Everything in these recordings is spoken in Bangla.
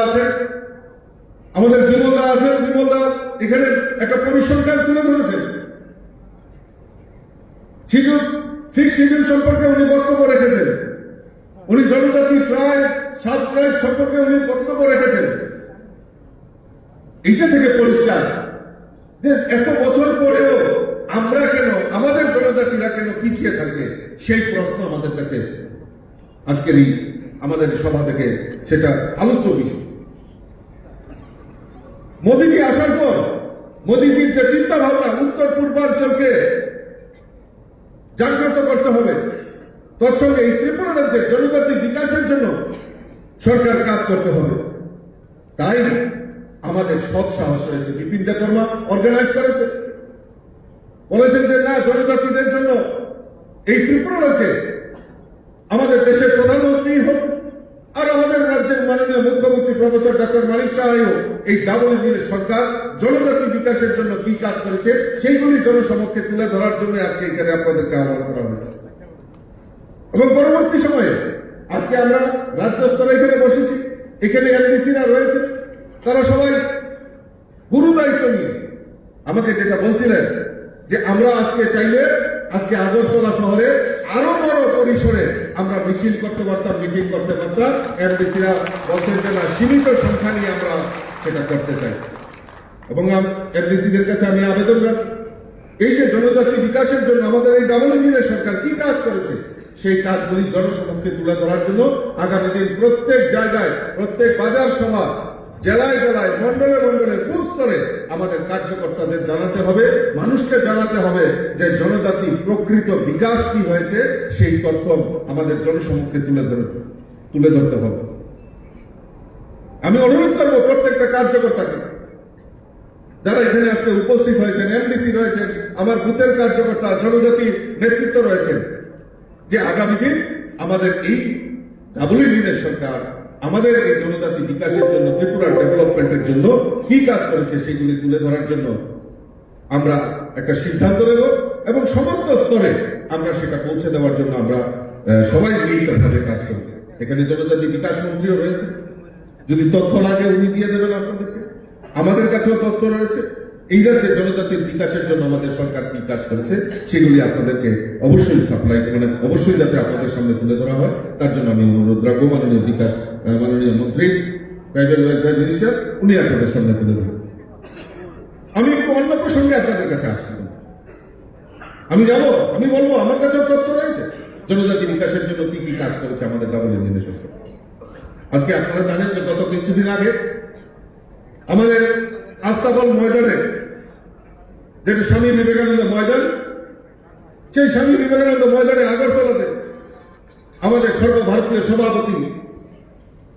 আছেন, আমাদের বিমলদা আছেন। বিমলদা এখানে একটা পরিসংখ্যান তুলে ধরেছেন। সিক্স শিডিউল সম্পর্কে উনি বক্তব্য রেখেছেন, উনি জনজাতি ট্রাইব সাব ট্রাইব সম্পর্কে উনি বক্তব্য রেখেছেন। এটা থেকে পরিষ্কার যে এত বছর পরেও আমরা কেন, আমাদের জনজাতিরা কেন পিছিয়ে থাকে, সেই প্রশ্ন আমাদের কাছে আজকের এই আমাদের সভা থেকে সেটা আলোচ্য বিষয়। মোদীজি আসার পর মোদীজির যে চিন্তা ভাবনা, উত্তর পূর্বাঞ্চলকে জাগ্রত করতে হবে, তৎসঙ্গে এই ত্রিপুরা রাজ্যের জনজাতি বিকাশের জন্য সরকার কাজ করতে হবে। তাই আমাদের সৎ সাহস হয়েছে, বিপিন দেববর্মা অর্গানাইজ করেছে, বলেছেন যে না, জনজাতিদের জন্য এই ত্রিপুরা রাজ্যে আমাদের দেশের প্রধানমন্ত্রী হোক, আর আমাদের রাজ্যের মাননীয় মুখ্যমন্ত্রী প্রফেসর ডক্টর মানিক সাহাও এই ডাবল ইঞ্জিনের সরকার জনজাতি বিকাশের জন্য কি কাজ করেছে সেইগুলি জনসমক্ষে তুলে ধরার জন্য আজকে এখানে আপনাদেরকে আহ্বান করা হয়েছে। এবং পরবর্তী সময়ে আজকে আমরা রাজ্য স্তরে এখানে বসেছি, এখানে এমডিসিরা রয়েছে, তারা সবাই গুরু দায়িত্ব নিয়ে আমাকে যেটা বলছিলেন যে আমরা আজকে চাইলে আজকে আগরতলা শহরে আরো বড় পরিসরে আমরা মিছিল করতে পারতাম, মিটিং করতে পারতাম। এমডিসিরা বলছেন যে না, সীমিত সংখ্যা নিয়ে আমরা সেটা করতে চাই। এবং এমডিসিদের কাছে আমি আবেদন রাখি, এই যে জনজাতি বিকাশের জন্য আমাদের এই ডাবল ইঞ্জিনের সরকার কি কাজ করেছে সেই কাজগুলি জনসমক্ষে তুলে ধরার জন্য আগামী দিন প্রত্যেক জায়গায়, প্রত্যেক বাজার সভা, জেলায় জেলায়, মন্ডলে মন্ডলে, বুথ স্তরে আমাদের কার্যকর্তাদের জানাতে হবে, মানুষকে জানাতে হবে যে জনজাতির প্রকৃত বিকাশ কি হয়েছে সেই তথ্য আমাদের জনসমক্ষে তুলে ধরতে হবে। আমি অনুরোধ করব প্রত্যেকটা কার্যকর্তাকে, যারা এখানে আজকে উপস্থিত হয়েছেন, এমডিসি রয়েছেন, আমার বুথের কার্যকর্তা, জনজাতি নেতৃত্ব রয়েছেন, যে আগামী দিন আমাদের এই ডাবল ইঞ্জিনের সরকার আমাদের এই জনজাতি বিকাশের জন্য, ত্রিপুরার ডেভেলপমেন্টের জন্য কি কাজ করেছে সেগুলি তুলে ধরার জন্য আমরা একটা সিদ্ধান্ত নেব এবং সমস্ত স্তরে আমরা সেটা পৌঁছে দেওয়ার জন্য আমরা সবাই মিলিতভাবে কাজ করব। এখানে জনজাতি বিকাশ মন্ত্রীও রয়েছে, যদি তথ্য লাগে উনি দিয়ে দেবেন আপনাদেরকে। আমাদের কাছেও তথ্য রয়েছে, এই রাজ্যে জনজাতির বিকাশের জন্য আমাদের সরকার কি কাজ করেছে সেগুলি আপনাদেরকে অবশ্যই সাপ্লাই, মানে অবশ্যই যাতে আপনাদের সামনে তুলে ধরা হয়, তার জন্য আমি অনুরোধ রাখবো মাননীয় মন্ত্রী, ট্রাইবাল ওয়েলফেয়ার মিনিস্টার, উনি আপনাদের সামনে তুলে ধরবেন। আমি একটু অন্য প্রসঙ্গে আপনাদের কাছে আসছি, আমি বলবো আমার কাছেও তথ্য রয়েছে জনজাতি বিকাশের জন্য কি কি কাজ করেছে আমাদের ডাবল ইঞ্জিনের সরকার। আজকে আপনারা জানেন যে গত কিছুদিন আগে আমাদের আস্তাবল ময়দানে, যেটা স্বামী বিবেকানন্দ ময়দান, সেই স্বামী বিবেকানন্দ ময়দানে আগরতলাতে আমাদের সর্বভারতীয় সভাপতি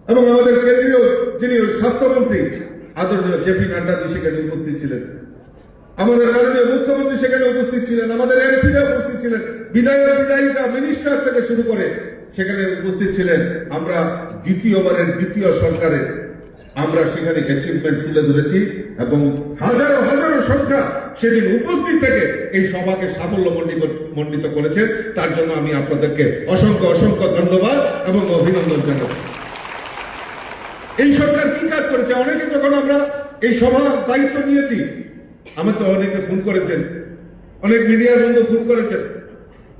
এবং আমাদের কেন্দ্রীয় যিনি স্বাস্থ্যমন্ত্রী আদরণীয় জেপি নাড্ডাজি সেখানে উপস্থিত ছিলেন, আমাদের মাননীয় মুখ্যমন্ত্রী সেখানে উপস্থিত ছিলেন, আমাদের এমপিরা উপস্থিত ছিলেন, বিধায়ক বিধায়িকা মিনিস্টার থেকে শুরু করে সেখানে উপস্থিত ছিলেন। আমরা দ্বিতীয়বারের দ্বিতীয় সরকারে আমরা সেখানে অ্যাচিভমেন্ট তুলে ধরেছি এবং হাজারো হাজারো সংখ্যা সেদিন উপস্থিত থেকে এই সভাকে সাফল্য মণ্ডিত করেছেন। তার জন্য আমি আপনাদেরকে অসংখ্য অসংখ্য ধন্যবাদ এবং অভিনন্দন জানাই। এই সরকার কি কাজ করেছে, অনেকে যখন আমরা এই সভা দায়িত্ব নিয়েছি, আমাকে অনেকে ফোন করেছেন, অনেক মিডিয়া বন্ধু ফোন করেছেন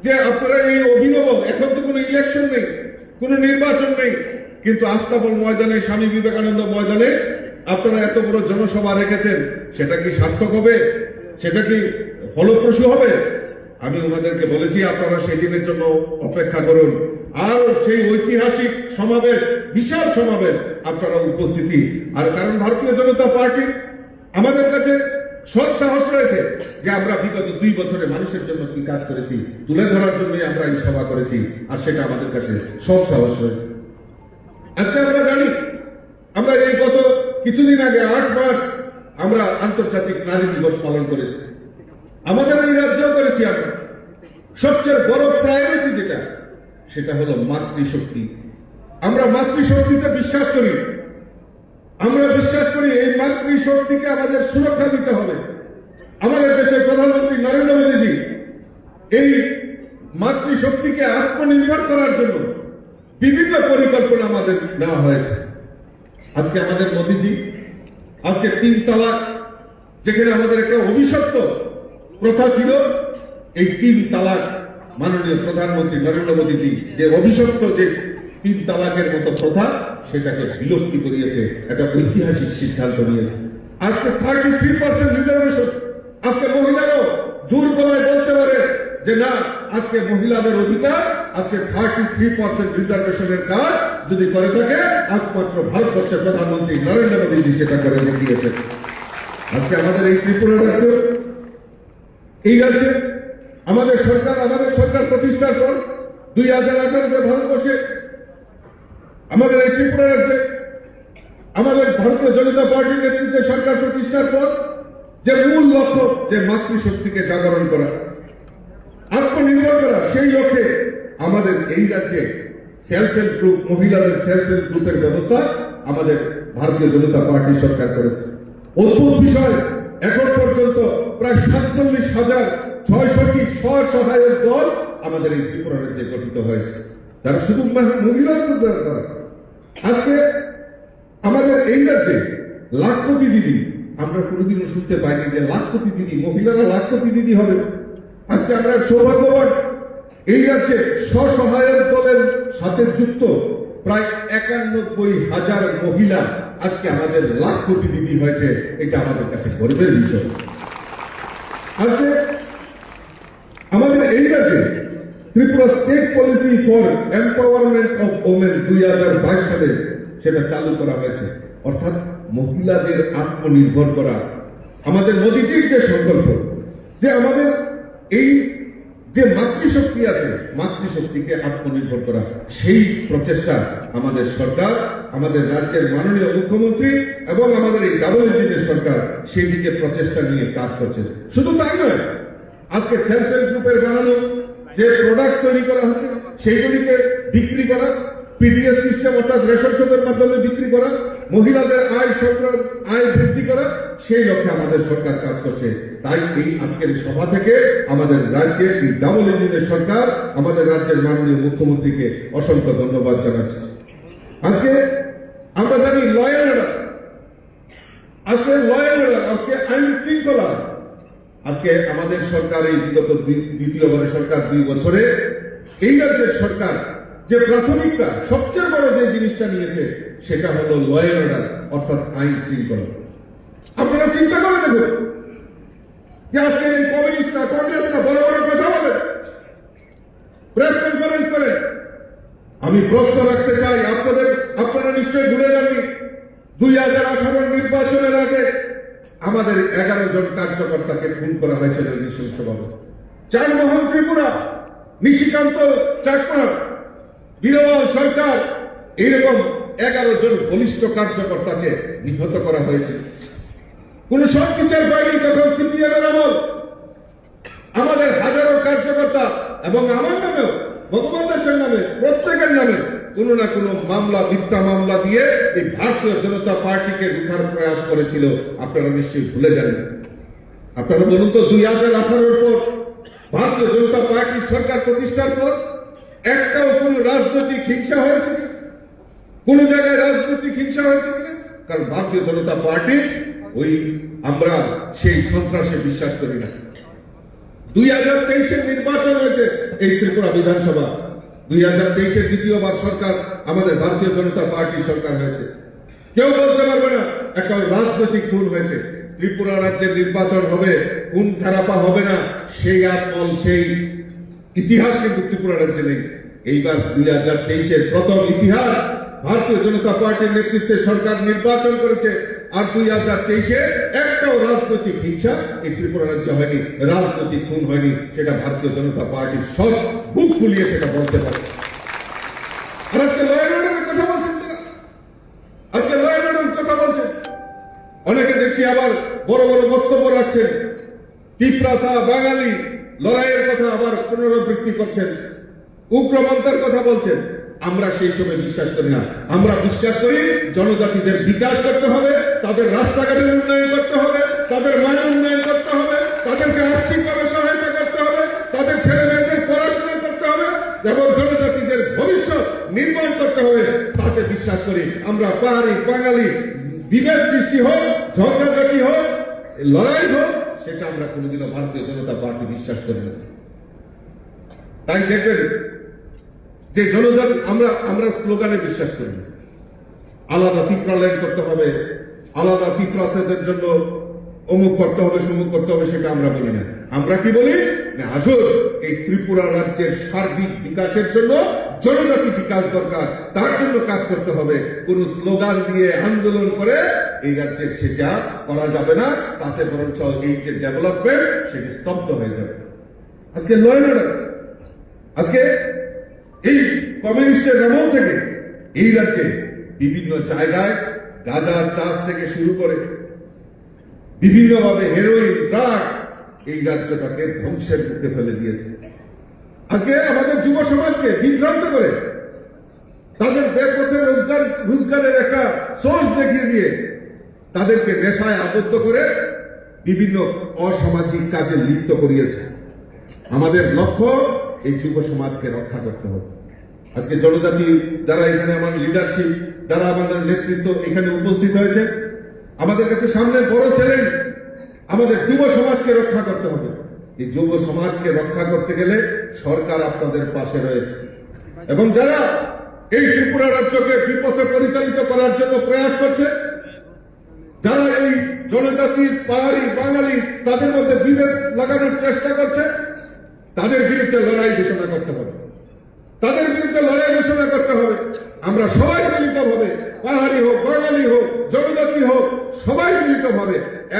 যে আপনারা এই অভিনব, এখন তো কোনো ইলেকশন নেই, কোনো নির্বাচন নেই, কিন্তু আস্তাবল ময়দানে, স্বামী বিবেকানন্দ ময়দানে আপনারা এত বড় জনসভা রেখেছেন, সেটা কি সার্থক হবে, সেটা কি ফলপ্রসূ হবে? আমি ওনাদেরকে বলেছি আপনারা সেই দিনের জন্য অপেক্ষা করুন, আর সেই ঐতিহাসিক সমাবেশ, বিশাল সমাবেশ আপনারা উপস্থিতি। আর কারণ ভারতীয় জনতা পার্টি আমাদের কাছে সৎ সাহস রয়েছে যে আমরা বিগত 2 বছরে মানুষের জন্য কি কাজ করেছি তুলে ধরার জন্যই আমরা এই সভা করেছি, আর সেটা আমাদের কাছে সৎ সাহস রয়েছে। আজকে আমরা জানি, আমরা এই গত কিছুদিন আগে 8 মার্চ আমরা আন্তর্জাতিক নারী দিবস পালন করেছি, আমাদের এই রাজ্যেও করেছি। আমরা সবচেয়ে বড় প্রায়োরিটি যেটা, সেটা হলো মাতৃশক্তি। আমরা মাতৃশক্তিতে বিশ্বাস করি, আমরা বিশ্বাস করি এই মাতৃশক্তিকে আমাদের সুরক্ষা দিতে হবে। আমাদের দেশের প্রধানমন্ত্রী নরেন্দ্র মোদীজি এই মাতৃশক্তিকে আত্মনির্ভর করার জন্য বিভিন্ন পরিকল্পনা আমাদের নেওয়া হয়েছে। আজকে আমাদের মোদিজি আজকে 3 তালাক, যেখানে আমাদের একটা অভিশপ্ত প্রথা ছিল, এই 3 তালাক মাননীয় প্রধানমন্ত্রী নরেন্দ্র মোদীজি যে অভিশপ্ত যে 3 তালাকের মতো প্রথা, সেটাকে বিলুপ্তি করিয়েছে, একটা ঐতিহাসিক সিদ্ধান্ত নিয়েছে। আজকে 33% রিজার্ভেশন, আজকে মহিলারাও জোর গলায় বলতে পারে যে না, আজকে মহিলাদের অধিকার, আজকে 33% রিজার্ভেশনের কাজ যদি করে থাকে, একমাত্র ভারতবর্ষের প্রধানমন্ত্রী নরেন্দ্র মোদীজি সেটা করে দেখিয়েছে। আজকে আমাদের এই ত্রিপুরা রাজ্য, এই রাজ্যে আমাদের সরকার প্রতিষ্ঠার পর 2018-তে ভারতবর্ষে আমাদের এই ত্রিপুরা রাজ্যে আমাদের ভারতীয় জনতা পার্টির নেতৃত্বে সরকার প্রতিষ্ঠার পর যে মূল লক্ষ্য, যে মাতৃশক্তিকে জাগরণ করা, আত্মনির্ভর করা, সেই লক্ষ্যে আমাদের এই রাজ্যে সেলফ হেল্প গ্রুপ, মহিলাদের সেলফ হেল্প গ্রুপের ব্যবস্থা আমাদের ভারতীয় জনতা পার্টি সরকার করেছে। অদ্ভুত বিষয়, এখন পর্যন্ত প্রায় 47,600টি স্বসহায়ক দল আমাদের এই ত্রিপুরা রাজ্যে গঠিত হয়েছে, যারা শুধু মহিলাদের দ্বারা করে। আজকে আমাদের এই রাজ্যে লাখপতি দিদি, আমরা কোনোদিনও শুনতে পাইনি যে লাখপতি দিদি, মহিলারা লাখপতি দিদি হবে। আজকে আমরা সৌভাগ্যবান, এই রাজ্যে স্বসহায়ক দলের সাথে যুক্ত প্রায় 91,000 মহিলা আজকে আমাদের লাখপতি দিদি হয়েছে। এটা আমাদের কাছে গর্বের বিষয়। আজকে আমাদের এই রাজ্যে Tripura state policy for empowerment of women 2022 সালে সেটা চালু করা হয়েছে, অর্থাৎ মহিলাদের আত্মনির্ভর করা। আমাদের মোদীজির যে সংকল্প, যে আমাদের এই যে মাতৃশক্তি আছে, মাতৃশক্তিকে আত্মনির্ভর করা, সেই প্রচেষ্টা আমাদের সরকার, আমাদের রাজ্যের মাননীয় মুখ্যমন্ত্রী এবং আমাদের এই ডাবল ইঞ্জিনের সরকার সেই দিকে প্রচেষ্টা নিয়ে কাজ করছে। শুধু তাই নয়, আজকে সেলফ হেল্প গ্রুপের বানানো যে প্রোডাক্ট তৈরি করা হচ্ছে, সেইগুলিকে বিক্রি করা, পিডিএস সিস্টেম অর্থাৎ রেশন শপের মাধ্যমে বিক্রি করা, মহিলাদের আয় বৃদ্ধি করা, সেই লক্ষ্যে আমাদের সরকার কাজ করছে। তাই এই আজকের সভা থেকে আমাদের রাজ্যের এই ডাবল ইঞ্জিনের সরকার, আমাদের রাজ্যের মাননীয় মুখ্যমন্ত্রীকে অসংখ্য ধন্যবাদ জানাচ্ছি। আজকে আমরা জানি ল অ্যান্ড অর্ডার, আজকে আইন শৃঙ্খলা, আজকে আমাদের সরকার এই বিগত দ্বিতীয়বারের সরকার 2 বছরে এই রাজ্যের সরকার যে প্রাথমিকতা, সবচেয়ে বড় যে জিনিসটা নিয়েছে সেটা হলো ল অ্যান্ড অর্ডার, অর্থাৎ আইন শৃঙ্খলা। আপনারা চিন্তা করে দেখুন যে আজকে এই কমিউনিস্টরা, কংগ্রেসরা বড় বড় কথা বলে, প্রেস কনফারেন্স করে। আমি প্রশ্ন রাখতে চাই, আপনারা নিশ্চয়ই ভুলে যাননি 2018 নির্বাচনের আগে আমাদের 11 জন কার্যকর্তাকে খুন করা হয়েছিল নৃশংসভাবে। চারমোহন ত্রিপুরা, নিশিকান্ত চাকমা, বীরবল সরকার, এইরকম 11 জন বলিষ্ঠ কার্যকর্তাকে নিহত করা হয়েছে। কোন সব বিচার পায়নি তখন সিপিএম এর আমল। আমাদের হাজারো কার্যকর্তা এবং আমার নামেও, ভগবান দাসের নামে, প্রত্যেকের নামে কোন না কোন মামলা, মিথ্যা মামলা দিয়ে এই ভারতীয় জনতা পার্টিকে রুখার প্রয়াস করেছিল। আপনারা নিশ্চয়ই ভুলে যান। আপনারা বলুন তো, 2018-র পর ভারতীয় জনতা পার্টির সরকার প্রতিষ্ঠার পর একটাও কোন রাজনৈতিক হিংসা হয়েছে? কোন জায়গায় রাজনৈতিক হিংসা হয়েছে কিনা? কারণ ভারতীয় জনতা পার্টি আমরা সেই সন্ত্রাসে বিশ্বাস করি না। 2023-এর নির্বাচন হয়েছে এই ত্রিপুরা বিধানসভা, 2023-এর দ্বিতীয়বার সরকার আমাদের ভারতীয় জনতা পার্টির সরকার হয়েছে। কেউ বলতে পারবে না একটা রাজনৈতিক খুন হয়েছে। ত্রিপুরা রাজ্যের নির্বাচন হবে, খুন খারাপা হবে না, সেই আমল, সেই ইতিহাস কিন্তু ত্রিপুরা রাজ্যে নেই। এইবার 2023-এর প্রথম ইতিহাস, ভারতীয় জনতা পার্টির নেতৃত্বে সরকার নির্বাচন করেছে, আর 2023-এ একটাও রাজনৈতিক হিংসা এই ত্রিপুরা রাজ্যে হয়নি, রাজনৈতিক খুন হয়নি। সেটা ভারতীয় জনতা পার্টির সব বুক খুলিয়ে সেটা বলতে পারে। আর আজকে ল অ্যান্ড অর্ডারের কথা বলছেন তারা, আজকে ল অ্যান্ড অর্ডারের কথা বলছেন। অনেকে দেখছি আবার বড় বড় বক্তব্য রাখছেন, তিপ্রাসা বাঙালি লড়াইয়ের কথা আবার পুনরাবৃত্তি করছেন, উগ্রপন্থার কথা বলছেন। আমরা সেই সময় বিশ্বাস করি না। আমরা বিশ্বাস করি জনজাতিদের বিকাশ করতে হবে, তাদের রাস্তাঘাটের উন্নয়ন করতে হবে, তাদের মান উন্নয়ন করতে হবে, তাদেরকে আর্থিকভাবে সহায়তা করতে হবে, তাদের ছেলে মেয়েদের পড়াশোনা করতে হবে এবং জনজাতিদের ভবিষ্যৎ নির্মাণ করতে হবে। তাতে বিশ্বাস বিশ্বাস করি। আমরা পাহাড়ি বাঙালি বিভেদ সৃষ্টি হোক, ঝগড়াঝাটি হোক, লড়াই হোক, সেটা আমরা কোনোদিনও ভারতীয় জনতা পার্টি বিশ্বাস করি না। তাই দেখবেন যে জনজাতি আমরা স্লোগানে বিশ্বাস করি না। আলাদা ত্রিপুরা ল্যান্ড করতে হবে, আলাদা ত্রিপুরাদের জন্য অমুক করতে হবে, সমুক করতে হবে, সেটা আমরা বলি না। আমরা কি বলি? আসুন, এই ত্রিপুরা রাজ্যের সার্বিক বিকাশের জন্য জনজাতি বিকাশ দরকার, তার জন্য কাজ করতে হবে। কোন স্লোগান দিয়ে আন্দোলন করে এই রাজ্যে সেটা করা যাবে না, তাতে বরঞ্চ এই যে ডেভেলপমেন্ট সেটি স্তব্ধ হয়ে যাবে। আজকে ল অ্যান্ড অর্ডার, আজকে এই কমিউনিস্টের আমল থেকে এই রাজ্যে বিভিন্ন জায়গায় গাঁজার চাষ থেকে শুরু করে বিভিন্নভাবে হেরোইন, ড্রাগ এই রাজ্যটাকে ধ্বংসের মুখে ফেলে দিয়েছে। আজকে আমাদের যুব সমাজকে বিভ্রান্ত করে তাদের বেপথে রোজগারের একটা সোর্স দেখিয়ে দিয়ে তাদেরকে নেশায় আবদ্ধ করে বিভিন্ন অসামাজিক কাজে লিপ্ত করিয়েছে। আমাদের লক্ষ্য এই যুব সমাজকে রক্ষা করতে হবে। আজকে জনজাতি যারা এখানে আমার লিডারশিপ, যারা আমাদের নেতৃত্ব এখানে উপস্থিত হয়েছে, আমাদের কাছে সামনের বড় চ্যালেঞ্জ আমাদের যুব সমাজকে রক্ষা করতে হবে। এই যুব সমাজকে রক্ষা করতে গেলে সরকার আপনাদের পাশে রয়েছে, এবং যারা এই ত্রিপুরা রাজ্যকে বিপথে পরিচালিত করার জন্য প্রয়াস করছে, যারা এই জনজাতির পাহাড়ি বাঙালি তাদের মধ্যে বিভেদ লাগানোর চেষ্টা করছে, তাদের বিরুদ্ধে লড়াই ঘোষণা করতে হবে, তাদের বিরুদ্ধে লড়াই ঘোষণা করতে হবে। আমরা সবাই মিলিতভাবে, পাহাড়ি হোক, বাঙালি হোক, জনজাতি হোক, সবাই মিলিতভাবে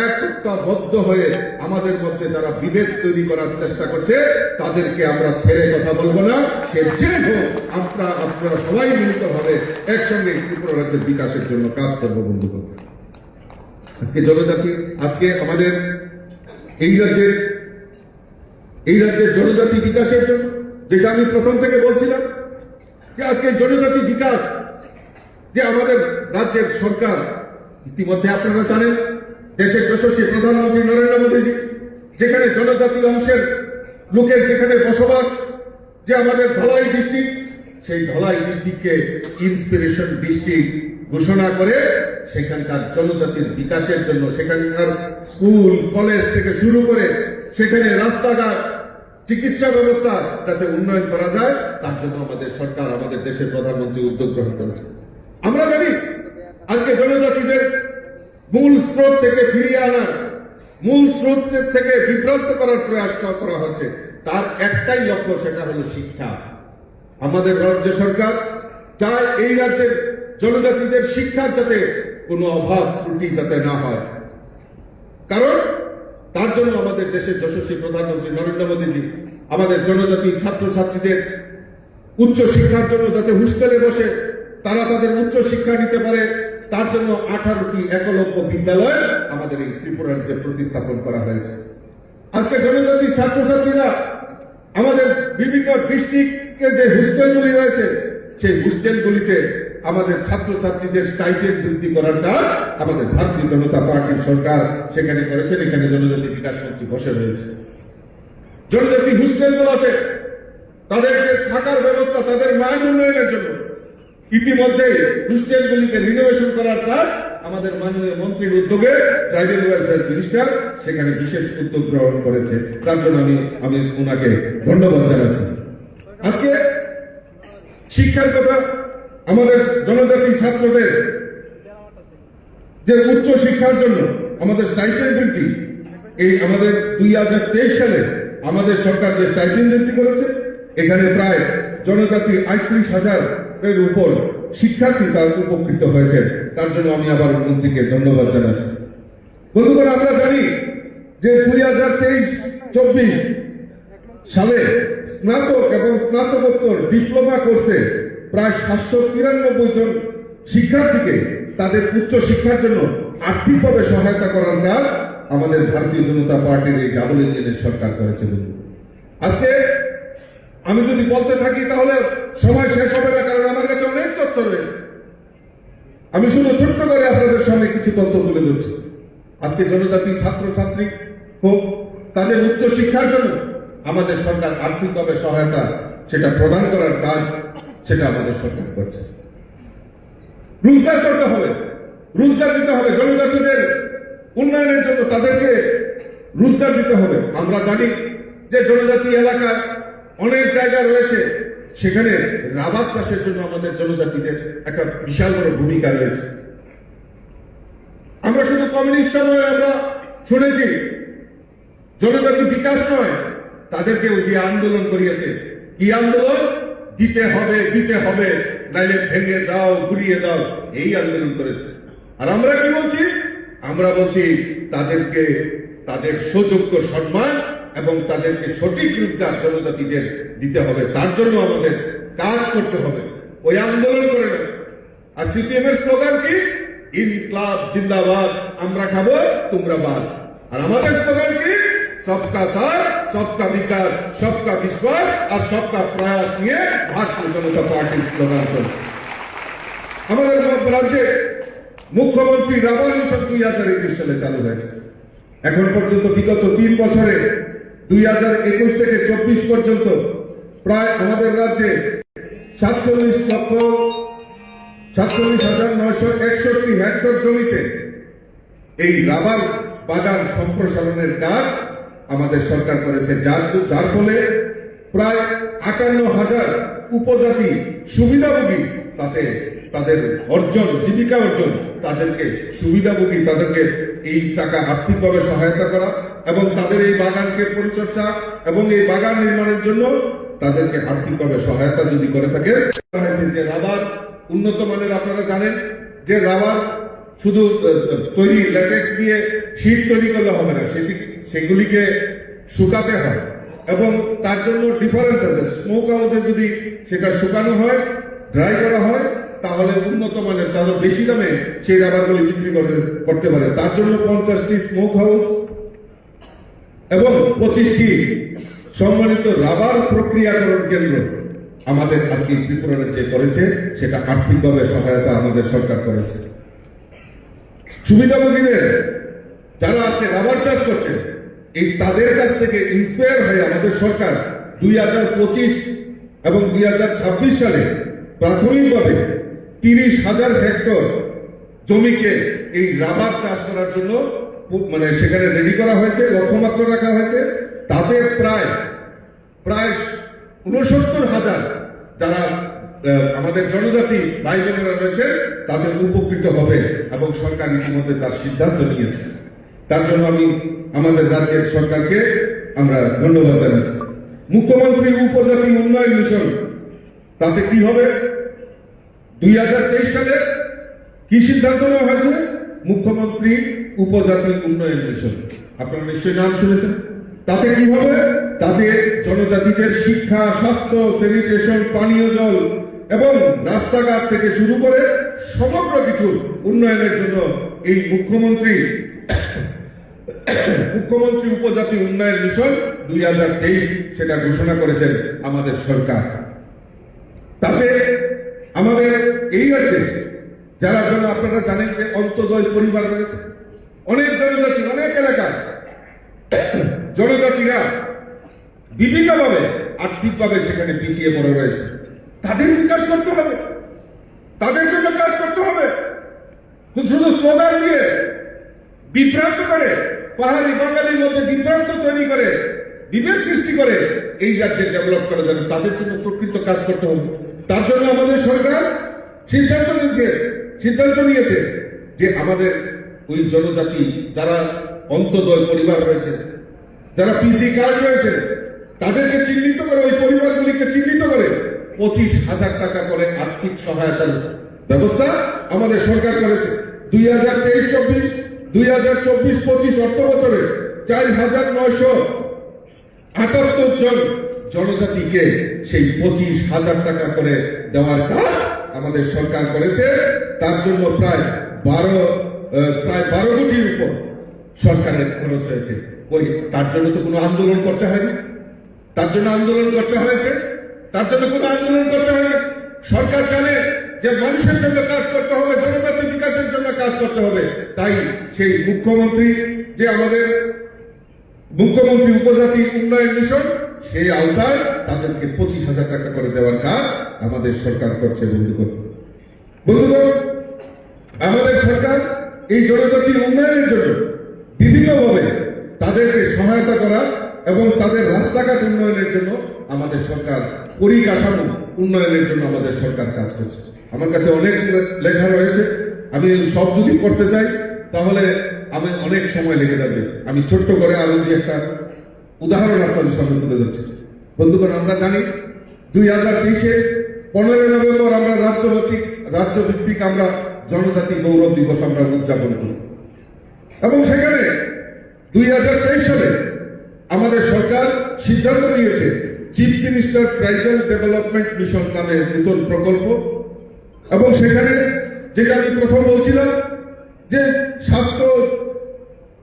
একতাবদ্ধ হয়ে আমাদের মধ্যে যারা বিভেদ তৈরি করার চেষ্টা করছে তাদেরকে আমরা ছেড়ে কথা বলবো না। সে যে হোক, আপনারা সবাই মিলিতভাবে একসঙ্গে ত্রিপুরা রাজ্যের বিকাশের জন্য কাজ করবো বন্ধুগণ। আজকে জনজাতি, আজকে আমাদের এই রাজ্যের জনজাতি বিকাশের জন্য, যেটা আমি প্রথম থেকে বলছিলাম যে আজকে জনজাতি বিকাশ, যে আমাদের রাজ্যের সরকার, ইতিমধ্যে আপনারা জানেন দেশের যশস্বী প্রধানমন্ত্রী নরেন্দ্র মোদীজি যেখানে জনজাতি অংশের লোকের যেখানে বসবাস, যে আমাদের ধলাই ডিস্ট্রিক্ট, সেই ধলাই ডিস্ট্রিক্টকে ইন্সপিরেশন ডিস্ট্রিক্ট ঘোষণা করে সেখানকার জনজাতির বিকাশের জন্য সেখানকার স্কুল কলেজ থেকে শুরু করে সেখানে রাস্তাঘাট, চিকিৎসা ব্যবস্থা যাতে উন্নয়ন করা যায়, তার জন্য আমাদের সরকার, আমাদের দেশের প্রধানমন্ত্রী উদ্যোগ গ্রহণ করেছে। আমরা জানি আজকে জনজাতিদের মূল স্রোত থেকে ফিরিয়ে আনার, মূল স্রোত থেকে বিভ্রান্ত করার প্রয়াস করা হচ্ছে। তার একটাই লক্ষ্য, সেটা হলো শিক্ষা। আমাদের রাজ্য সরকার চায় এই রাজ্যের জনজাতিদের শিক্ষার যাতে কোনো অভাব ত্রুটি যাতে না হয়, কারণ তার জন্য আমাদের দেশের যশস্বী প্রধানমন্ত্রী নরেন্দ্র মোদীজি আমাদের জনজাতি ছাত্রছাত্রীদের উচ্চ শিক্ষার জন্য যাতে হোস্টেলে বসে তারা তাদের উচ্চ শিক্ষা নিতে পারে, তার জন্য 18টি একলব্য বিদ্যালয় আমাদের এই ত্রিপুরা রাজ্যে প্রতিস্থাপন করা হয়েছে। আজকে জনজাতি ছাত্রছাত্রীরা আমাদের বিভিন্ন ডিস্ট্রিক্টে যে হোস্টেলগুলি রয়েছে, সেই হোস্টেলগুলিতে আমাদের ছাত্রছাত্রীদের স্টাইপেন্ড বৃদ্ধি করার কাজ আমাদের ভারতীয় জনতা পার্টির সরকার সেখানে করেছেন। এখানে জনজাতি বিকাশ মন্ত্রী বসে রয়েছে। জনজাতি হোস্টেলগুলোতে তাদের যে থাকার ব্যবস্থা, তাদের মান উন্নয়নের জন্য ইতিমধ্যে হোস্টেলগুলিকে রিনোভেশন করার কাজ আমাদের মাননীয় মন্ত্রীর উদ্যোগে ট্রাইবাল ওয়েলফেয়ার মিনিস্টার সেখানে বিশেষ উদ্যোগ গ্রহণ করেছে। তার জন্য আমি ওনাকে ধন্যবাদ জানাচ্ছি। আজকে শিক্ষার কথা, আমাদের জনজাতি ছাত্রদের যে উচ্চ শিক্ষার জন্য আমাদের স্টাইপেন্ড বৃদ্ধি, এই আমাদের 2023 সালে আমাদের সরকার যে স্টাইপেন্ড বৃদ্ধি করেছে, এখানে প্রায় জনজাতি 38,000-এর উপর শিক্ষার্থী তার উপকৃত হয়েছে। তার জন্য আমি আবার মন্ত্রীকে ধন্যবাদ জানাচ্ছি। বন্ধুগণ, আমরা জানি যে 2023-24 সালে স্নাতক এবং স্নাতকোত্তর ডিপ্লোমা কোর্সে প্রায় 793 জন শিক্ষার্থীকে তাদের উচ্চ শিক্ষার জন্য আর্থিকভাবে সহায়তা করার কাজ আমাদের ভারতীয় জনতা পার্টির এই ডাবল ইঞ্জিনের সরকার করেছে। আজকে আমি যদি বলতে থাকি তাহলে সময় শেষ হবে না, কারণ আমার কাছে অনেক তথ্য রয়েছে। আমি শুধু ছোট্ট করে আপনাদের সামনে কিছু তথ্য তুলে ধরছি। আজকে জনজাতি ছাত্রছাত্রী হোক, তাদের উচ্চ শিক্ষার জন্য আমাদের সরকার আর্থিকভাবে সহায়তা সেটা প্রদান করার কাজ সেটা আমাদের সরকার করছে। রোজগার করতে হবে, রোজগার দিতে হবে জনজাতিদের উন্নয়নের জন্য, তাদেরকে রোজগার দিতে হবে। আমরা জানি যে জনজাতি এলাকার অনেক জায়গা রয়েছে, সেখানে রাবার চাষের জন্য আমাদের জনজাতিদের একটা বিশাল বড় ভূমিকা রয়েছে। আমরা শুধু কমিউনিস্ট সময়ে আমরা শুনেছি জনজাতি বিকাশ নয়, তাদেরকে ওই যে আন্দোলন করিয়েছে, কি আন্দোলন? দিতে হবে, দিতে হবে, নাইলে ভেঙে দাও, ঘুরিয়ে দাও, এই আন্দোলন করেছে। আর আমরা কি বলছি? আমরা বলছি তাদেরকে তাদের সুযোগ্য সম্মান এবং তাদেরকে সঠিক রোজগার জনজাতিদের দিতে হবে, তার জন্য আমাদের কাজ করতে হবে, ওই আন্দোলন করে না। আর সিপিএম এর স্লোগান কি? ইনকলাব জিন্দাবাদ, আমরা খাবো তোমরা বাদ। আর আমাদের স্লোগান কি? সবকা সাথ, সবকা বিকাশ, সবকা বিশ্বাস আর সবকা প্রয়াস নিয়ে ভারতীয় জনতা পার্টির স্লোগান চলছে। আমাদের রাজ্যে মুখ্যমন্ত্রী রাবার মিশন 2021 সালে চালু হয়েছে। এখন পর্যন্ত বিগত 3 বছরে 2021 থেকে 24 পর্যন্ত প্রায় আমাদের রাজ্যে 47,961 হেক্টর জমিতে এই রাবার বাগান সম্প্রসারণের কাজ আমাদের সরকার করেছে, যার ফলে প্রায় 58,000 উপজাতি সুবিধাভোগী, তাতে তাদের অর্জন, জীবিকা অর্জন, তাদেরকে সুবিধাভোগী, তাদেরকে এই টাকা আর্থিকভাবে সহায়তা করা এবং তাদের এই বাগানকে পরিচর্যা এবং এই বাগান নির্মাণের জন্য তাদেরকে আর্থিকভাবে সহায়তা যদি করে থাকে। যে রাবার উন্নত মানের, আপনারা জানেন যে রাবার শুধু তৈরি ল্যাটেক্স দিয়ে শীট তৈরি করলে হবে না, সেগুলিকে শুকাতে হয় এবং তার জন্য ডিফারেন্স আছে। স্মোক হাউসে যদি সেটা শুকানো হয়, ড্রাই করা হয়, তাহলে উন্নত মানের, তাহলে বেশি দামে সেই রাবারগুলি বিক্রি করতে পারে। তার জন্য 50টি স্মোক হাউস এবং 25টি সম্মানিত রাবার প্রক্রিয়াকরণ কেন্দ্র আমাদের আজকে ত্রিপুরা রাজ্যে করেছে, সেটা আর্থিকভাবে সহায়তা আমাদের সরকার করেছে। সুবিধাভোগীদের যারা আজকে রাবার চাষ করছে, এই তাদের কাছ থেকে ইন্সপায়ার হয়ে আমাদের সরকার 2025 এবং 2026 সালে প্রাথমিকভাবে 30,000 হেক্টর জমিকে এই রাবার চাষ করার জন্য মানে সেখানে রেডি করা হয়েছে, লক্ষ্যমাত্রা রাখা হয়েছে। তাতে প্রায় 69,000 যারা আমাদের জনজাতি ভাই বোনেরা রয়েছে তাদের উপকৃত হবে এবং সরকার ইতিমধ্যে তার সিদ্ধান্ত নিয়েছে। তার জন্য আমি আমাদের রাজ্যের সরকারকে আমরা ধন্যবাদ জানাচ্ছি। মুখ্যমন্ত্রী উপজাতি উন্নয়ন মিশন, তাতে কি হবে? 2023 সালে কি সিদ্ধান্ত নেওয়া হয়েছে? মুখ্যমন্ত্রী উপজাতি উন্নয়ন মিশন, আপনারা নিশ্চয়ই নাম শুনেছেন। তাতে কি হবে? তাতে জনজাতিদের শিক্ষা, স্বাস্থ্য, স্যানিটেশন, পানীয় জল এবং রাস্তাঘাট থেকে শুরু করে সমগ্র কিছু উন্নয়নের জন্য এই মুখ্যমন্ত্রী উপজাতি উন্নয়ন মিশন 2023 সেটা ঘোষণা করেছেন আমাদের সরকার। তাতে আমাদের এই রাজ্যে যারা জন্য আপনারা জানেন যে অন্তর্দয় পরিবার রয়েছে, অনেক জনজাতি, অনেক এলাকায় জনজাতিরা বিভিন্নভাবে আর্থিকভাবে সেখানে পিছিয়ে পড়ে রয়েছে। তাদের বিকাশ করতে হবে, তাদের জন্য কাজ করতে হবে। শুধু স্লোগান দিয়ে বিভ্রান্ত করে, পাহাড়ি বাঙালির মধ্যে বিভ্রান্ত তৈরি করে, বিভেদ সৃষ্টি করে এই রাজ্যে ডেভেলপ করা যাবে, তাদের জন্য প্রকৃত কাজ করতে হবে। তার জন্য আমাদের সরকার সিদ্ধান্ত নিয়েছে যে আমাদের ওই জনজাতি যারা অন্তর্দয় পরিবার রয়েছে, যারা পিসি কার্ড রয়েছে, তাদেরকে চিহ্নিত করে, ওই পরিবারগুলিকে চিহ্নিত করে 25,000 টাকা করে আর্থিক সহায়তার ব্যবস্থা আমাদের সরকার করেছে। 2023-24 অর্থ বছরে 4,978 জন জনজাতিকে সেই 25,000 টাকা করে দেওয়ার কাজ আমাদের সরকার করেছে। তার জন্য প্রায় 12 কোটির উপর সরকারের খরচ হয়েছে। তার জন্য তো কোনো আন্দোলন করতে হয়নি, তার জন্য আন্দোলন করতে হয়েছে, তার জন্য কোনো আন্দোলন করতে হয়নি। সরকার জানে যে মানুষের জন্য কাজ করতে হবে, জনজাতি বিকাশের জন্য কাজ করতে হবে। তাই সেই মুখ্যমন্ত্রী যে আমাদের মুখ্যমন্ত্রী উপজাতি উন্নয়ন মিশন, সেই আওতায় তাদেরকে 25,000 টাকা করে দেওয়ার কাজ আমাদের সরকার করছে। বন্ধুগণ, আমাদের সরকার এই জনজাতি উন্নয়নের জন্য বিভিন্নভাবে তাদেরকে সহায়তা করা এবং তাদের রাস্তাঘাট উন্নয়নের জন্য আমাদের সরকার পরিকাঠামো উন্নয়নের জন্য আমাদের সরকার কাজ করছে। আমার কাছে অনেক লেখা রয়েছে, আমি সব যদি করতে চাই তাহলে আমি অনেক সময় লেগে যাবে। আমি ছোট্ট করে আরো যে একটা উদাহরণ আপনাদের সামনে তুলে ধরছি। বন্ধুগণ, আমরা জানি 2023-এ 15 নভেম্বর আমরা রাজ্যভিত্তিক আমরা জনজাতি গৌরব দিবস আমরা উদযাপন করি এবং সেখানে 2023 সালে আমাদের সরকার সিদ্ধান্ত নিয়েছে chief minister tribal development mission নামে নতুন প্রকল্প, এবং সেখানে যেটা আমি প্রথম বলছিলাম যে স্বাস্থ্য,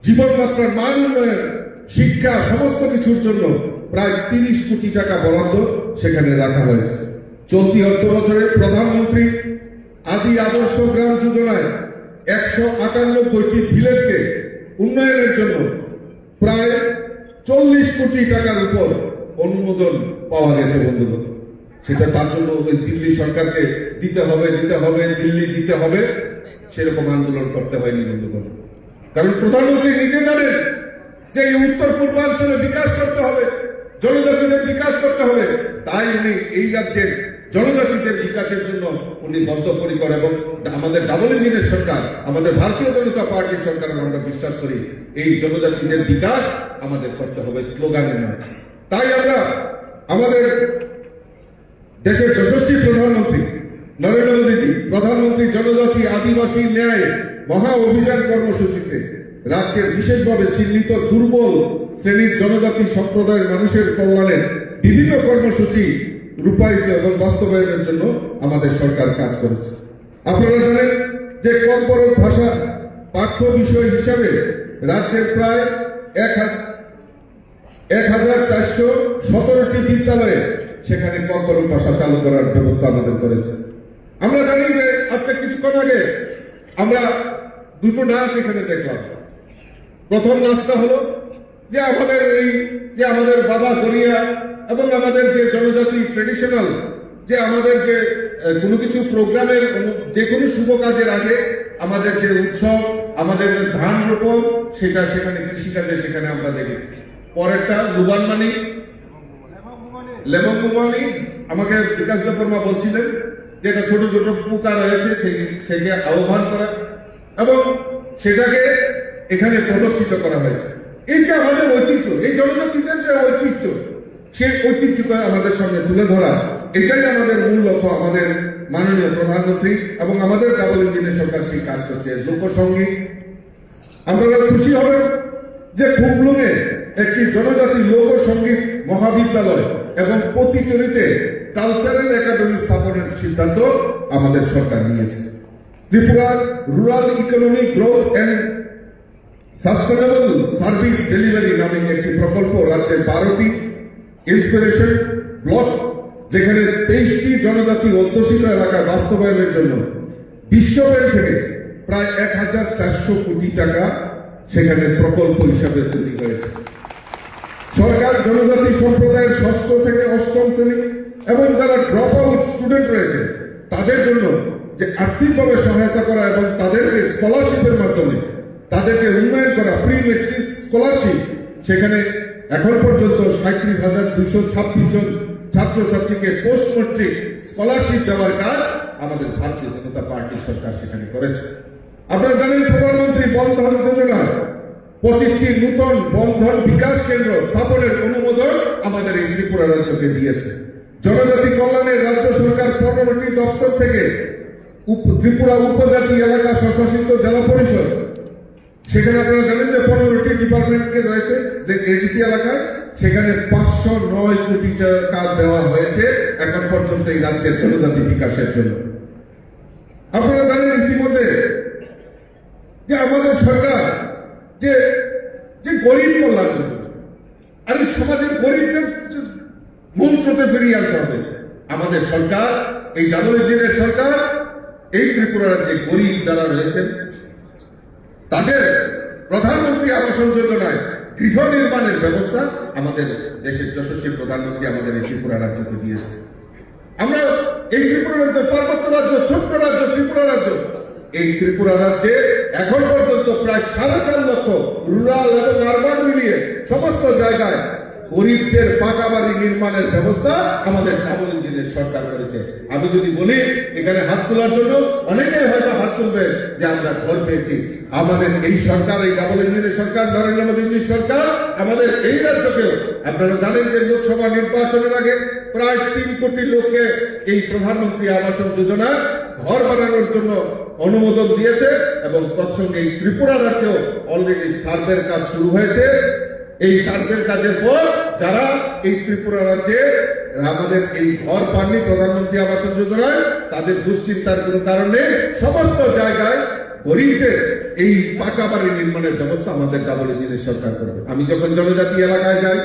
জীবনমাত্রার মান উন্নয়ন, শিক্ষা, সমস্ত কিছুর জন্য প্রায় 30 কোটি টাকা বরাদ্দ সেখানে রাখা হয়েছে। চলতি অর্থ বছরে প্রধানমন্ত্রী আদি আদর্শ গ্রাম যোজনায় 198টি ভিলেজকে উন্নয়নের জন্য প্রায় 40 কোটি টাকার উপর অনুমোদন পাওয়া গেছে। বন্ধুগণ, সেটা তার জন্য ওই দিল্লি সরকারকে দিতে হবে, দিল্লি দিতে হবে সেরকম আন্দোলন করতে হয়নি বন্ধুগণ। কারণ প্রধানমন্ত্রী নিজে জানেন যে এই উত্তর পূর্বাঞ্চলে বিকাশ করতে হবে, জনজাতিদের বিকাশ করতে হবে, তাই উনি এই রাজ্যের জনজাতিদের বিকাশের জন্য উনি বদ্ধপরিকর। এবং আমাদের ডাবল ইঞ্জিনের সরকার, আমাদের ভারতীয় জনতা পার্টির সরকার, আমরা বিশ্বাস করি এই জনজাতিদের বিকাশ আমাদের করতে হবে, স্লোগানের নয়। তাই আমরা আমাদের দেশের যশস্বী প্রধানমন্ত্রী নরেন্দ্র মোদীজি প্রধানমন্ত্রী জনজাতি আদিবাসী ন্যায় মহা অভিযান কর্মসূচিতে রাজ্যের বিশেষভাবে চিহ্নিত দুর্বল শ্রেণীর জনজাতি সম্প্রদায়ের মানুষের কল্যাণে বিভিন্ন কর্মসূচি রূপায়িত এবং বাস্তবায়নের জন্য আমাদের সরকার কাজ করেছে। আপনারা জানেন যে কর্করক ভাষা পাঠ্য বিষয় হিসাবে রাজ্যের প্রায় 1417টি বিদ্যালয়ে সেখানে কর্করক ভাষা চালু করার ব্যবস্থা আমাদের করেছে। আমরা জানি যে আজকে কিছুক্ষণ আগে আমরা দুটো নাচ এখানে দেখলাম। প্রথম নাচটা হলো যে আমাদের বাবা গড়িয়া এবং আমাদের যে জনজাতি ট্রেডিশনাল যে আমাদের যে কোনো কিছু প্রোগ্রামের যে কোনো শুভ কাজের আগে আমাদের যে উৎসব, আমাদের যে ধান রোপণ, সেটা সেখানে কৃষিকাজে সেখানে আমরা দেখেছি। পরেরটা লুবানমানি লেমনগুমানি, আমাকে বিকাশ দেববর্মা বলছিলেন যে একটা ছোট ছোট পোকা রয়েছে সেকে আহ্বান করা এবং সেটাকে এখানে প্রদর্শিত করা হয়েছে। এই যে আমাদের ঐতিহ্য, এই জনজাতিদের যে ঐতিহ্য, সেই ঐতিহ্যকে আমাদের সামনে তুলে ধরা, এটাই আমাদের মূল লক্ষ্য। আমাদের মাননীয় প্রধানমন্ত্রী এবং আমাদের ডাবল ইঞ্জিনের সরকার সেই কাজ করছে। লোকসঙ্গীত, আপনারা খুশি হবেন যে খুবলুঙে একটি জনজাতি লোকসঙ্গীত মহাবিদ্যালয় এবং পতিচুরিতে কালচারাল একাডেমি স্থাপনের সিদ্ধান্ত আমাদের সরকার নিয়েছে। ত্রিপুরার rural economic growth and sustainable service delivery নামে একটি প্রকল্প রাজ্যের 12টি ইন্সপিরেশন ব্লক, যেখানে 23টি জনজাতি অধ্যুষিত এলাকায় বাস্তবায়নের জন্য বিশ্ব ব্যাংক থেকে প্রায় 1400 কোটি টাকা সেখানে প্রকল্প হিসাবে তৈরি হয়েছে। সরকার জনজাতি সম্প্রদায়ের 6ষ্ঠ থেকে 8ম শ্রেণী এবং যারা ড্রপ আউট স্টুডেন্ট রয়েছে তাদের জন্য যে আর্থিকভাবে সহায়তা করা এবং তাদেরকে স্কলারশিপের মাধ্যমে তাদেরকে উন্নয়ন করা, প্রি মেট্রিক স্কলারশিপ, সেখানে এখন পর্যন্ত 37,226 জন ছাত্রছাত্রীকে পোস্ট মেট্রিক স্কলারশিপ দেওয়ার কাজ আমাদের ভারতীয় জনতা পার্টির সরকার সেখানে করেছে। আপনারা জানেন প্রধানমন্ত্রী বন্ধন যোজনা 25টি নূতন বন্ধন বিকাশ কেন্দ্র স্থাপনের অনুমোদন আমাদের এই ত্রিপুরা রাজ্যকে দিয়েছে। জনজাতি কল্যাণের রাজ্য সরকার 15টি দপ্তর থেকে ত্রিপুরা উপজাতি এলাকা স্বশাসিত জেলা পরিষদ, সেখানে আপনারা জানেন যে 15টি ডিপার্টমেন্টকে রয়েছে যে এডিসি এলাকায়, সেখানে 509 কোটি টাকা দেওয়া হয়েছে এখন পর্যন্ত এই রাজ্যের জনজাতি বিকাশের জন্য। আপনারা জানেন ইতিমধ্যে যে আমাদের সরকার যে গরিব কল্যাণ যোজনা, আর এই সমাজের গরিবদের মূল স্রোতে ফিরিয়ে আনতে হবে। আমাদের সরকার, এই ডাবল ইঞ্জিনের সরকার, এই ত্রিপুরা রাজ্যে গরিব যারা রয়েছেন তাদের প্রধানমন্ত্রী আবাস যোজনায় গৃহ নির্মাণের ব্যবস্থা আমাদের দেশের যশস্বী প্রধানমন্ত্রী আমাদের এই ত্রিপুরা রাজ্যকে দিয়েছে। আমরা এই ত্রিপুরা রাজ্য, পার্বত্য রাজ্য, ছোট্ট রাজ্য ত্রিপুরা রাজ্য, এই ত্রিপুরা রাজ্যে এখন পর্যন্ত প্রায় 4.5 লক্ষ রুরাল এবং আরবান মিলিয়ে সমস্ত জায়গায় গরিবদের পাকা বাড়ি নির্মাণের ব্যবস্থা আমাদের ডাবল ইঞ্জিনের সরকার করেছে। আমি যদি বলি এখানে হাত তোলার জন্য অনেকেই হয়তো হাত তুলবে যে আমরা ঘর পেয়েছি। আমাদের এই সরকার, এই ডাবল ইঞ্জিনের সরকার, নরেন্দ্র মোদীজির সরকার আমাদের এই রাজ্যকেও, আপনারা জানেন যে লোকসভা নির্বাচনের আগে প্রায় 3 কোটি লোককে এই প্রধানমন্ত্রী আবাস যোজনা ঘর বানানোর জন্য অনুমোদন দিয়েছে এবং তৎসঙ্গে এই ত্রিপুরা রাজ্যেও অলরেডি সার্ভের কাজ শুরু হয়েছে। এই সার্ভের কাজের পর যারা এই ত্রিপুরা রাজ্যে আমাদের এই ঘর পাননি প্রধানমন্ত্রী আবাস যোজনায়, তাদের দুশ্চিন্তার কোনো কারণ নেই। সমস্ত জায়গায় গরিবদের এই পাকা বাড়ি নির্মাণের ব্যবস্থা আমাদের ডাবল ইঞ্জিনের সরকার করবে। আমি যখন জনজাতি এলাকায় যাই,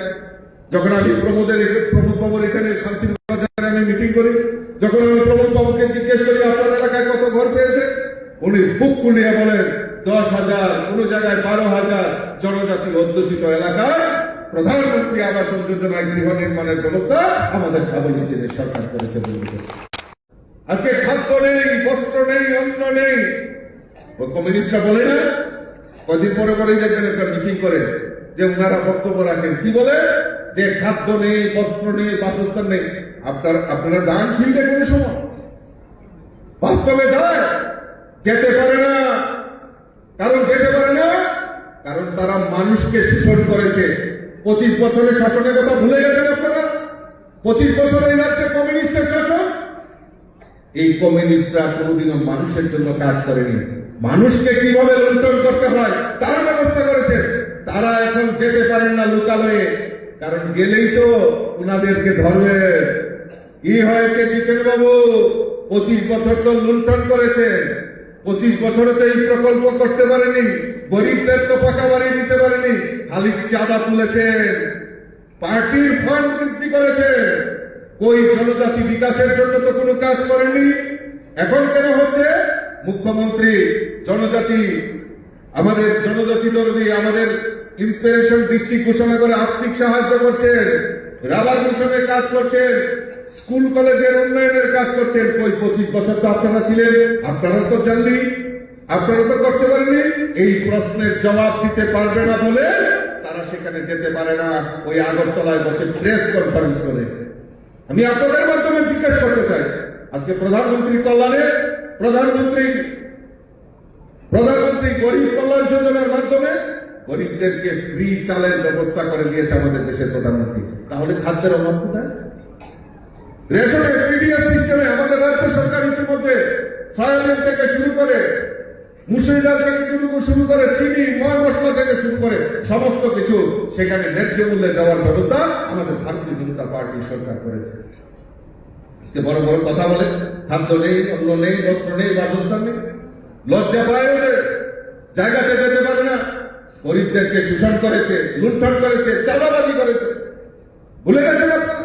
যখন আমি প্রমোদ বাবুর এখানে শান্তিবাজারে আমি মিটিং করি, যখন আমি প্রমোদ বাবুকে জিজ্ঞেস করি আপনার এলাকায় কত ঘর পেয়েছে, উনি বুক খুলিয়ে বলেন 10,000, কোন জায়গায় 12,000 জনজাতি অধ্যুষিত এলাকায় প্রধানমন্ত্রী আবাস যোজনায় গৃহ নির্মাণের ব্যবস্থা আমাদের ডাবল ইঞ্জিনের সরকার করেছে। আজকে খাদ্য নেই, বস্ত্র নেই, অন্ন নেই। ওই কমিউনিস্টরা বলে না, কদিন পরে পরেই দেখবেন একটা মিটিং করে যে ওনারা বক্তব্য রাখেন, কি বলে যে খাদ্য নেই, বস্ত্র নেই, বাসস্থান নেই। আপনারা যান ফিল্ডে কোন সময়? বাস্তবে যায়? যেতে পারে না। কারণ যেতে পারে না, কারণ তারা মানুষকে শোষণ করেছে। 25 বছরের শাসনের কথা ভুলে গেছেন আপনারা? 25 বছর এই রাজ্যে কমিউনিস্টের শাসন। এই কমিউনিস্টরা কোনোদিনও মানুষের জন্য কাজ করেনি। মানুষকে কিভাবে লুণ্ঠন করতে হয় তার ব্যবস্থা করেছে। তারা এখন যেতে পারেন না লোকালয়ে, কারণ গেলেই তো উনাদেরকে ধরবে। কি হয়েছে চিকেন বাবু? 25 বছর তো লুণ্ঠন করেছে। 25 বছরে তো এই প্রকল্প করতে পারেনি, গরিবদের তো পাকা বাড়ি দিতে পারেনি, খালি চাঁদা তুলেছে, পার্টির ফান্ড বৃদ্ধি করেছে। কই জনজাতি বিকাশের জন্য তো কোনো কাজ করেনি। এখন কেন হচ্ছে? মুখ্যমন্ত্রী জনজাতি, আমাদের জনজাতি দরদি, আমাদের ইন্সপিরেশন ডিস্ট্রিক্ট ঘোষণা করে আর্থিক সাহায্য করছেন, রাবার মিশনের কাজ করছেন, স্কুল কলেজের উন্নয়নের কাজ করছেন। কই 25 বছর তো আপনারা ছিলেন, আপনারা তো জাননি, আপনারা তো করতে পারেননি। এই প্রশ্নের জবাব দিতে পারবে না বলে তারা সেখানে যেতে পারে না, ওই আগরতলায় বসে প্রেস কনফারেন্স করে। আমি আপনাদের মাধ্যমে জিজ্ঞেস করতে চাই, আজকে প্রধানমন্ত্রী কল্যাণে প্রধানমন্ত্রী গরিব কল্যাণ যোজনার মাধ্যমে গরিবদেরকে ফ্রি চালের ব্যবস্থা করে দিয়েছে আমাদের দেশের প্রধানমন্ত্রী। তাহলে খাদ্যের অভাব কোথায়? রেশনে পিডিএস সিস্টেমে আমাদের রাজ্য সরকার ইতিমধ্যে সয়াবিন থেকে শুরু করে, মুসুরি ডাল থেকে শুরু করে, চিনি, ময় মশলা থেকে শুরু করে সমস্ত কিছু সেখানে ন্যায্য মূল্যে দেওয়ার ব্যবস্থা আমাদের ভারতীয় জনতা পার্টির সরকার করেছে। আজকে বড় বড় কথা বলে খাদ্য নেই, অন্ন নেই, বস্ত্র নেই, বাসস্থান নেই। লজ্জা পায় ওদের, জায়গাতে যেতে পারে না। গরিবদেরকে শোষণ করেছে, লুণ্ঠন করেছে, চাঁদাবাজি করেছে। ভুলে গেছেন আপনারা?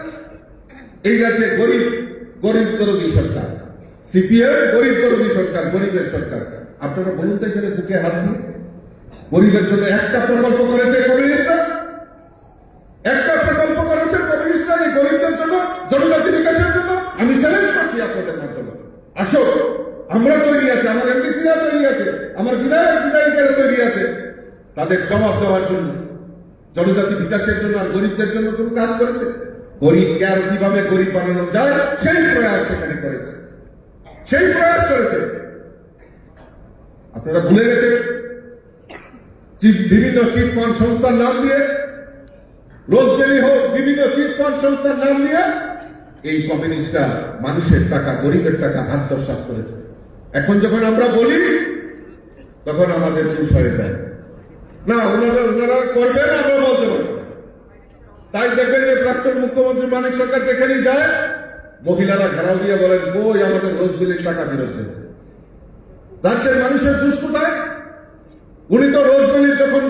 এই রাজ্যে গরিব দরদি সরকার, সিপিএম গরিব দরদি সরকার, গরিবের সরকার। আপনারা বলুন তো এখানে বুকে হাত দিয়ে গরিবের জন্য একটা প্রকল্প করেছে কমিউনিস্টরা? একটা প্রকল্প করেছে কমিউনিস্টরা এই গরিবদের জন্য, জনজাতি বিকাশের জন্য? আমি চ্যালেঞ্জ করছি আপনাদের মাধ্যমে, আসো, আমরা তৈরি আছে, আমার এমপিরা তৈরি আছে, আমার বিধায়িকারা তৈরি আছে তাদের জবাব দেওয়ার জন্য। জনজাতি বিকাশের জন্য আর গরিবদের জন্য কোনো কাজ করেছে? গরিবকে আর কিভাবে গরিব বানানো যায় সেই প্রয়াস সেখানে করেছে, সেই প্রয়াস করেছে। আপনারা ভুলে গেছেন বিভিন্ন চিটফান্ড সংস্থার নাম দিয়ে, রোজবেলি হোক, বিভিন্ন চিটফান্ড সংস্থার নাম দিয়ে এই কমিউনিস্টরা মানুষের টাকা, গরিবের টাকা হাত দর্শাত করেছে। এখন যখন আমরা বলি তখন আমাদের দোষ হয়ে যায়, না ওনারা করবেন, আমরা বলতে পারবো। তাই দেখবেন যে প্রাক্তন মুখ্যমন্ত্রী মানিক সরকার যেখানেই যায় মহিলারা ঘেরাও দিয়ে বলেন, কই আমাদের রোজবেলির টাকা ফেরত দেবে। রাজ্যের মানুষের দোষ কোথায়? উনি তো রোজবেলির যখন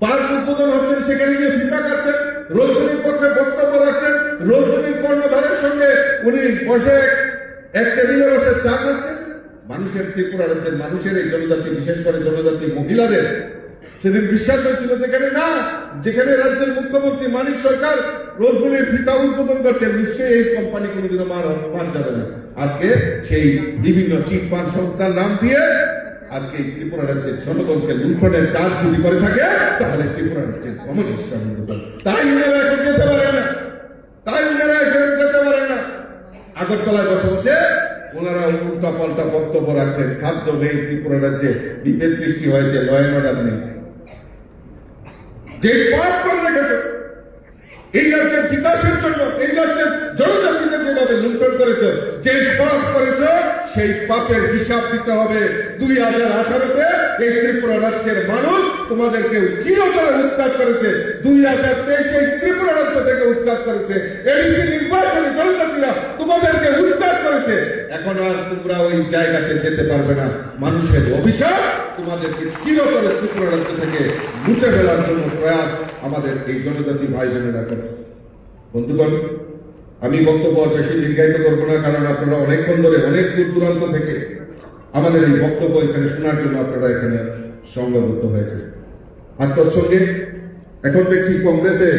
পার্ক উদ্বোধন হচ্ছেন সেখানে গিয়ে ফিতা কাটছেন, রোজবেলির পক্ষে বক্তব্য রাখছেন, রোজবেলির কর্ণধারের সঙ্গে উনি বসে এক টেবিলে বসে চা খাচ্ছেন। মানুষের, ত্রিপুরা রাজ্যের মানুষের, এই জনজাতি, বিশেষ করে জনজাতি মহিলাদের সেদিন বিশ্বাস হয়েছিল যেখানে রাজ্যের মুখ্যমন্ত্রী মানিক সরকার রোজবেলির ফিতা উদ্বোধন করছেন, নিশ্চয়ই এই কোম্পানি কোনোদিনও মার যাবে না। আজকে সেই বিভিন্ন চিটফান্ড সংস্থার নাম দিয়ে আজকে এই ত্রিপুরা রাজ্যের জনগণকে লুণ্ঠনের কাজ যদি করে থাকে তাহলে ত্রিপুরা রাজ্যের কমিউনিস্টরা তাই উনারা এখন যেতে পারে না, তাই উনারা এখন যেতে পারে না। আগরতলায় বসে বসে ওনারা উল্টা পাল্টা বক্তব্য রাখছেন, খাদ্য নেই ত্রিপুরা রাজ্যে, বিভেদ সৃষ্টি হয়েছে, ল অ্যান্ড অর্ডার নেই। যে পাপ করে রেখেছে এই রাজ্যের বিকাশের জন্য, এই রাজ্যের জনজাতিদের যেভাবে লুণ্ঠন করেছে, যে পাপ করেছে সেই পাপের হিসাব দিতে হবে। 2018-তে এই ত্রিপুরা রাজ্যের মানুষ তোমাদেরকে চিরতরে উৎখাত করেছে, 2023 এই ত্রিপুরা রাজ্য থেকে উৎখাত করেছে, এডিসি নির্বাচনে জনজাতিরা তোমাদেরকে উৎখাত করেছে। এখন আর তোমরা ওই জায়গাতে যেতে পারবে না। মানুষের অভিশাপ তোমাদেরকে চিরতরে ত্রিপুরা রাজ্য থেকে মুছে ফেলার জন্য প্রয়াস আমাদের এই জনজাতি ভাই বোনেরা করছে। বন্ধুগণ, আমি বক্তব্য বেশি দীর্ঘায়িত করবো না, কারণ আপনারা অনেকক্ষণ ধরে অনেক দূর দূরান্ত থেকে আমাদের এই বক্তব্য এখানে শোনার জন্য আপনারা এখানে সংঘবদ্ধ হয়েছে। আর তৎসঙ্গে এখন দেখছি কংগ্রেসে